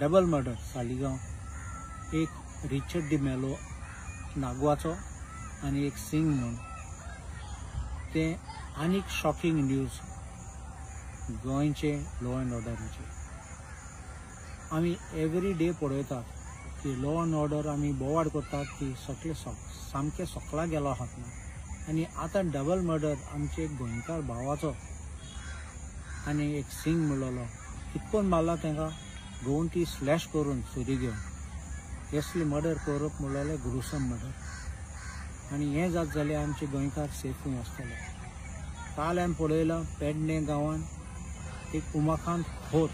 Double murder Saligao एक Richard D'Mello नागवाचो आणि एक सिंग म्हणून ते आनीक शॉकिंग न्यूज गोंयचे लॉ अँड ऑर्डराचे आमी एवरी डे पळयतात की लॉ अँड ऑर्डर आमी बोवाड करतात ती सामके सोकला गेलो आहात ना आणि आता डबल मर्डर आमचे एक गोंयकार भावाचो आणि एक सिंग म्हणलो कितकोन मारला तांकां गोवंटी स्लॅश करून सुरी घेवन असले मर्डर करप म्हणलें ग्रुसम मर्डर आणि हें जात जाल्यार आमचे गोंयकार सेफूय आसतले। काल हांवें पळयलां पेडणे गांवांत एक उमाकांत खोत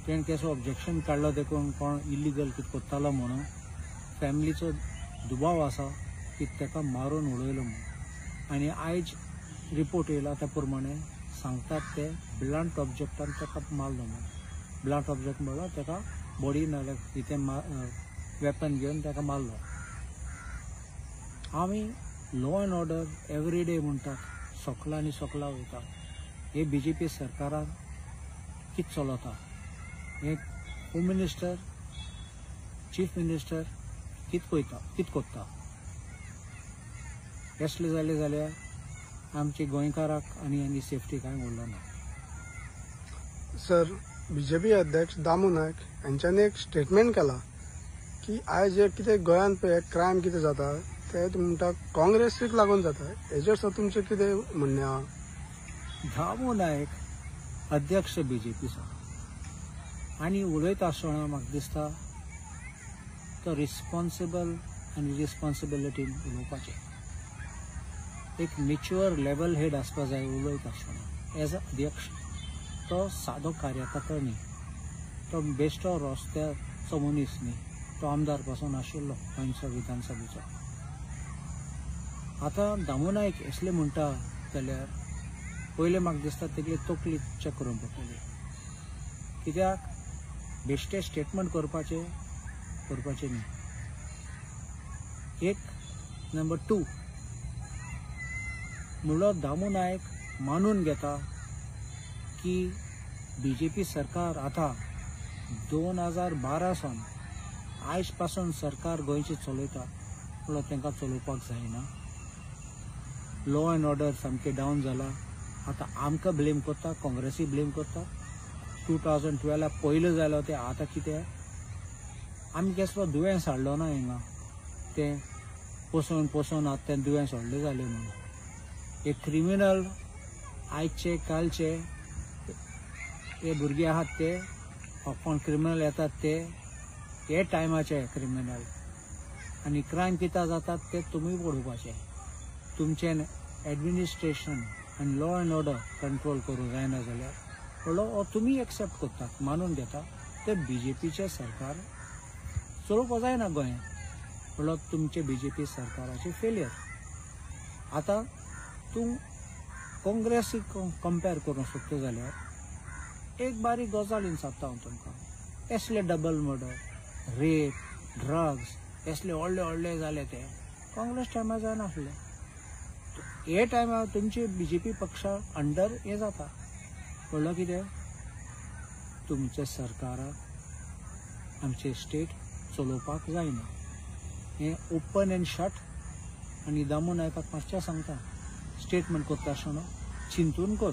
तेणें केसो ऑब्जेक्शन काडलो देखून कोण इल्लिगल कितें करतालो म्हणून फॅमिलीचो दुबाव आसा की ताका मारून उडयलो म्हणून आणि आयज रिपोर्ट येयला त्या प्रमाणे सांगतात ते ब्लंट ऑब्जेक्टान ताका मारलो म्हणून ब्लंट ऑब्जेक्ट म्हणल्यार ताका बॉडी नाल्यार कितें वेपन घेवन ताका मारलो। आमी law and order every day म्हणटात सोकला आनी सोकला वयता हे बीजेपी सरकारान कितें चलता हे होम मिनिस्टर चीफ मिनिस्टर कितें कोत्ता असले जाले जाल्यार आमचे गोंयकाराक आनी सेफ्टी कांय उरलो ना। सर बीजेपी अध्यक्ष दामू नायक हांच्यांनी एक स्टेटमेंट केला की आयज जे कितें गोंयांत पळय क्रायम कितें जाता ते म्हणटा काँग्रेसीक लागून जाता हेजेर सर तुमचें कितें म्हणणें आहा? दामू नायक अध्यक्ष बीजेपीचो आनी उलयता आसतना म्हाका दिसता तो रिस्पॉन्सिबल आनी रिस्पॉन्सिबिलिटीन उलोवपाचें एक मॅच्युअर लेवल हेड आसपा जाय उलयता आसतना एज अ अध्यक्ष तो सादो कार्यकर्तो न्ही तो बेश्टो रस्त्याचो मनीस न्ही तो आमदार पासून आशिल्लो गोंयचो विधानसभेचो। आतां दामू नायक असले म्हणटा जाल्यार पयलें म्हाका दिसता तेगेली तकली चॅक करूंक पडटली कित्याक बेश्टे स्टेटमेंट करपाचे न्ही। एक नंबर 2 म्हणल्यार दामू नायक मानून घेता की बीजेपी सरकार आता 2012 सावन आयज पासून सरकार गोंयचे चलयता म्हणल्यार तांकां चलोवपाक जायना। लॉ अँड ऑर्डर सामकें डावन जाला आतां आमकां ब्लेम करता काँग्रेसी ब्लेम करता 2012 पयलें जालो तें आतां कितें आमी कसलो दुयेंस हाडलो ना हिंगा तें पसून आतां तें दुयेंस हाडलें जालें म्हणून एक क्रिमिनल आयचे कालचे हे भुरगे आहात ते कोण क्रिमिनल येतात ते हे टायमाचे क्रिमिनल आनी क्रायम कितें जातात ते तुमी पळोवपाचे तुमचें एडमिनिस्ट्रेशन आनी लॉ अँड ऑर्डर कंट्रोल करूंक जायना जाल्यार म्हणलो तुमी एक्सेप्ट करतात मानून घेता ते बीजेपीचे सरकार चलोवपा जायना गोंयांत म्हणलो तुमचे बीजेपी सरकाराचे फेलियर। आतां तूं काँग्रेसीक कंपेर करूंक सोदता जाल्यार एक बारीक गजाल सांगता हांव तुमकां असले डबल मर्डर रेप ड्रग्स असले व्हडले जाले ते काँग्रेस टायमार जायनासले हे टायमार तुमचे बीजेपी पक्षा अंडर हे जाता म्हणल्यार कितें तुमच्या सरकाराक आमचे स्टेट चलोवपाक जायना हें ओपन एंड शट आनी दामू नायकाक मातशें सांगता स्टेटमेंट करता आसतना चिंतून कर।